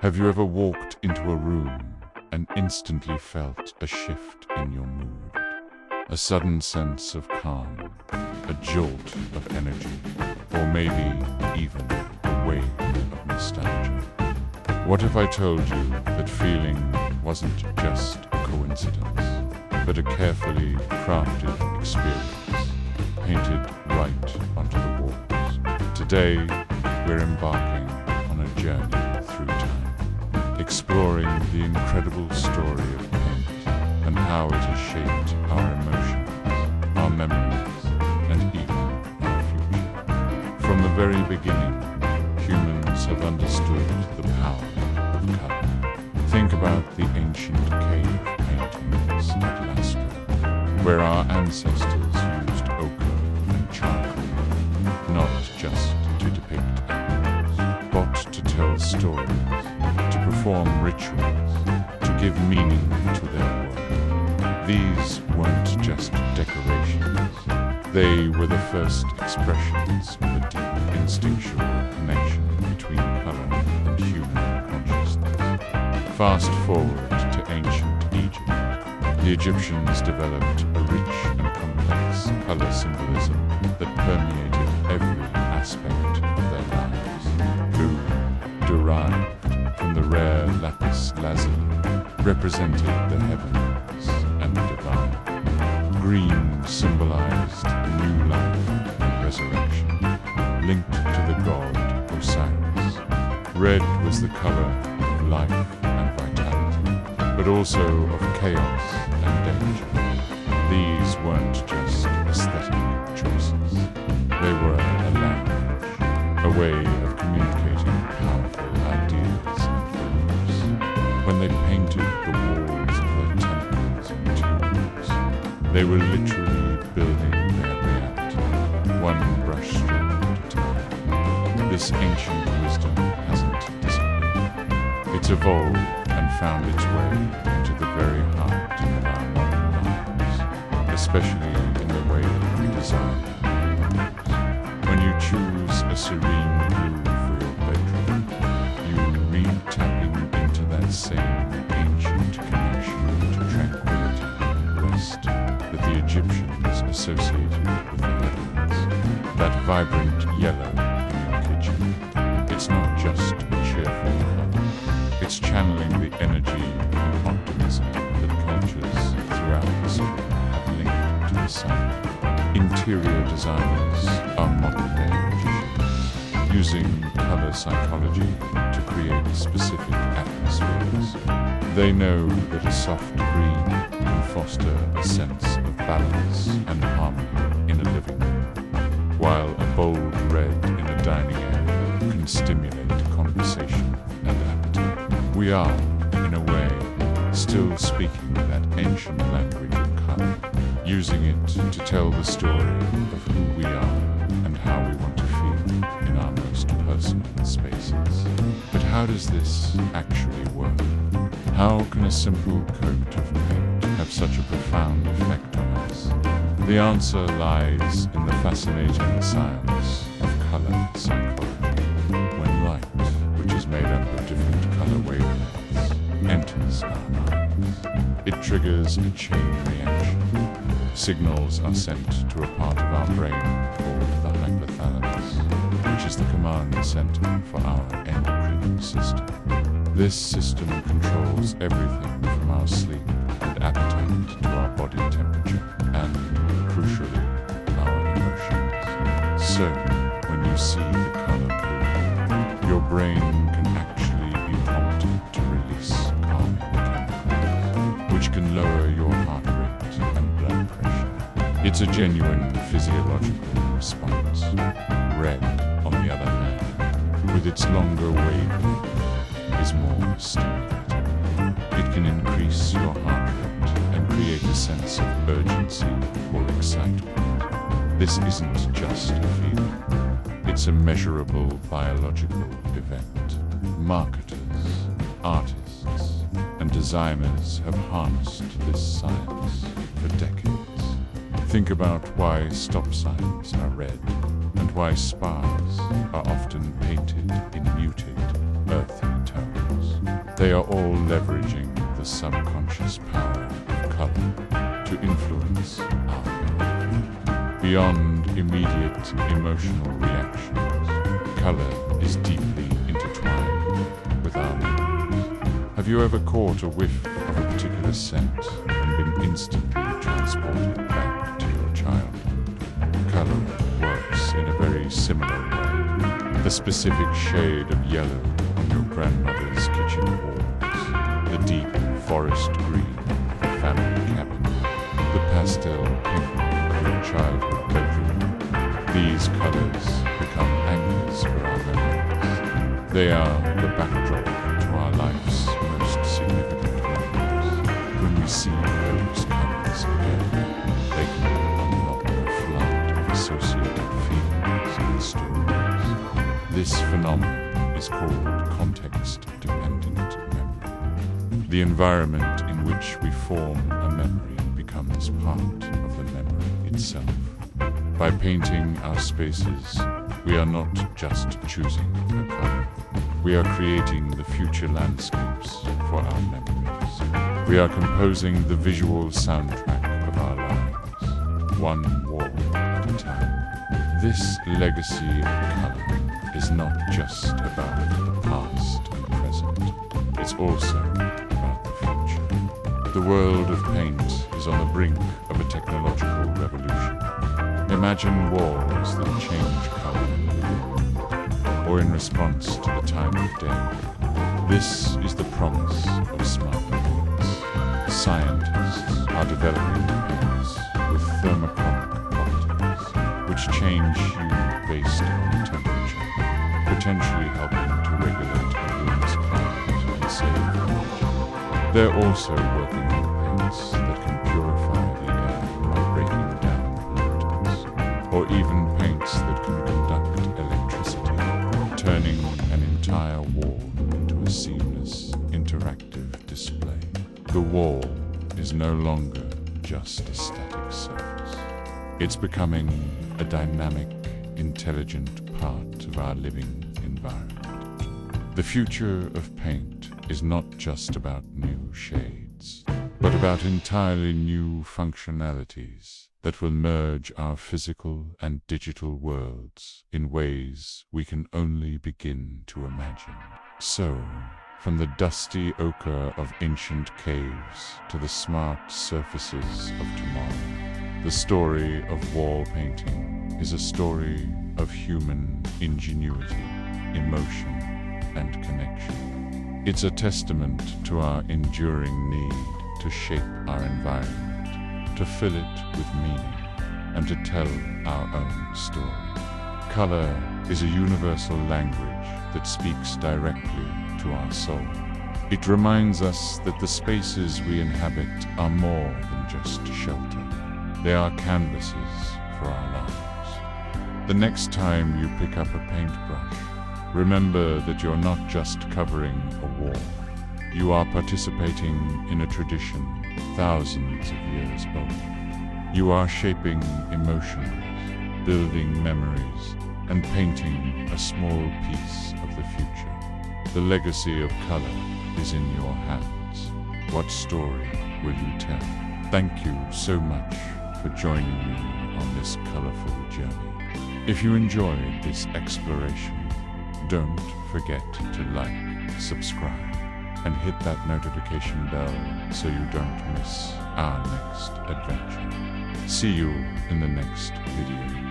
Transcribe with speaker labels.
Speaker 1: Have you ever walked into a room and instantly felt a shift in your mood? A sudden sense of calm, a jolt of energy, or maybe even a wave of nostalgia? What if I told you that feeling wasn't just a coincidence, but a carefully crafted experience, painted right onto the walls? Today, we're embarking on a journey through time, exploring the incredible story of paint and how it has shaped our emotions, our memories, and even our future. From the very beginning, humans have understood the power of color. Think about the ancient cave paintings at Lascaux, where our ancestors used ochre and charcoal, not just to depict animals, but to tell stories, to perform rituals, to give meaning to their work. These weren't just decorations. They were the first expressions of a deep instinctual connection between color and human consciousness. Fast forward to ancient Egypt. The Egyptians developed a rich and complex color symbolism that permeated every aspect of their lives. Blue, derived from the rare lapis lazuli, represented the heavens and the divine. Green symbolized a new life and resurrection, linked to the god Osiris. Red was the color of life and vitality, but also of chaos and danger. These weren't just aesthetic choices. They were a language, a way of communicating powerful ideas and beliefs. When they painted the walls of their temples and tombs, they were literally building their reality, one brushstroke at a time. This ancient wisdom hasn't disappeared. It's evolved and found its way into the very heart of our modern lives, especially in the way we design our homes. When you choose a serene blue for your bedroom, you mean tapping into that same ancient connection to tranquility and rest that the Egyptians associated with the heavens. That vibrant yellow in your kitchen, it's not just a cheerful color. It's channeling the energy and optimism that cultures throughout history have linked to the sun. Interior designers are modern-day magicians, using color psychology to create specific atmospheres. They know that a soft green can foster a sense of balance and harmony in a living room, while a bold red in a dining area can stimulate conversation and appetite. We are, in a way, still speaking that ancient language of color, using it to tell the story of who we are and how we want to feel in our most personal spaces. But how does this actually work? How can a simple coat of paint have such a profound effect on us? The answer lies in the fascinating science of color psychology. When light, which is made up of different color wavelengths, enters our minds, it triggers a chain reaction. Signals are sent to a part of our brain called the hypothalamus, which is the command center for our endocrine system. This system controls everything from our sleep and appetite to our body temperature and, crucially, our emotions. So, when you see the color blue, your brain can actually be prompted to release calming chemicals, which can lower your heart rate and blood pressure. It's a genuine physiological response. Red, on the other hand, with its longer wavelength, is more stimulating. It can increase your heart rate and create a sense of urgency or excitement. This isn't just a feeling. It's a measurable biological event. Marketers, artists, and designers have harnessed this science for decades. Think about why stop signs are red and why spas are often painted in muted, earthy tones. They are all leveraging the subconscious power of color to influence our lives. Beyond immediate emotional reactions, color is deeply intertwined with our memories. Have you ever caught a whiff of a particular scent and been instantly transported back to your childhood? Color works in a very similar way. The specific shade of yellow on your grandmother's kitchen walls, the deep forest green of a family cabin, the pastel pink of your childhood bedroom. These colors become anchors for our memories. They are the backdrop to our life's most significant moments. When we see those colors again, they can unlock a flood of associated feelings and stories. This phenomenon is called context-dependent memory. The environment in which we form a memory becomes part of the memory itself. By painting our spaces, we are not just choosing a color. We are creating the future landscapes for our memories. We are composing the visual soundtrack of our lives, one wall at a time. This legacy of color is not just about the past and present. It's also about the future. The world of paint is on the brink of a technological revolution. Imagine walls that change color within, or in response to the time of day. This is the promise of smart paints. Scientists are developing paints with thermochromic properties, which change hue based on temperature, potentially helping to regulate a room's climate and save energy. They're also working on paints that can purify the air by breaking down pollutants, or even paints that can conduct electricity, turning an entire wall into a seamless, interactive display. The wall is no longer just a static surface. It's becoming a dynamic, intelligent part of our living environment. The future of paint is not just about new shades, but about entirely new functionalities that will merge our physical and digital worlds in ways we can only begin to imagine. So, from the dusty ochre of ancient caves to the smart surfaces of tomorrow, the story of wall painting is a story of human ingenuity, emotion, and connection. It's a testament to our enduring need to shape our environment, to fill it with meaning, and to tell our own story. Color is a universal language that speaks directly to our soul. It reminds us that the spaces we inhabit are more than just shelter. They are canvases for our lives. The next time you pick up a paintbrush, remember that you're not just covering a wall. You are participating in a tradition thousands of years old. You are shaping emotions, building memories, and painting a small piece of the future. The legacy of color is in your hands. What story will you tell? Thank you so much for joining me on this colorful journey. If you enjoyed this exploration, don't forget to like, subscribe, and hit that notification bell so you don't miss our next adventure. See you in the next video.